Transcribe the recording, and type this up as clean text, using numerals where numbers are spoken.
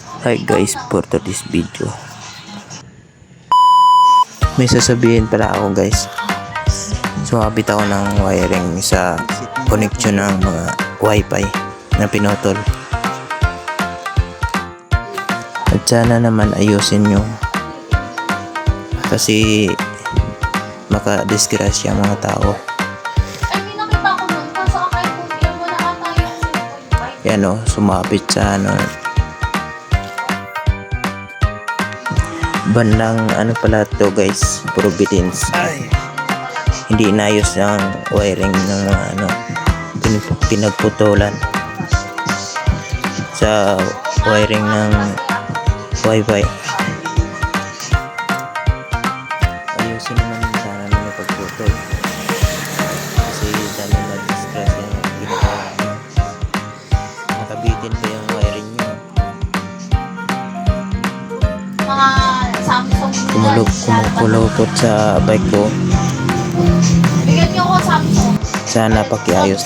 Hi guys, for today's video may sasabihin pala ako guys. Sumabit ako ng wiring sa connection ng mga wifi na pinutol. At sana naman ayusin nyo kasi makadisgrasya mga tao. Ay, may nakita ko nun. Kaso akay po, yung wala ata yung 0.5. Yan o, sumabit sa bandang pala to guys, Providence. Hindi inayos ang wiring ng mga pinagputulan sa wiring ng wifi. Ayusin naman sana nila pagputol kasi dami mag-stress yan ginagawa nyo. Nakabitin pa yung wiring nyo. Mga Samsung. Kumukulupot sa bike ko. Bigyan niyo ko Samsung. Sana pakiayos.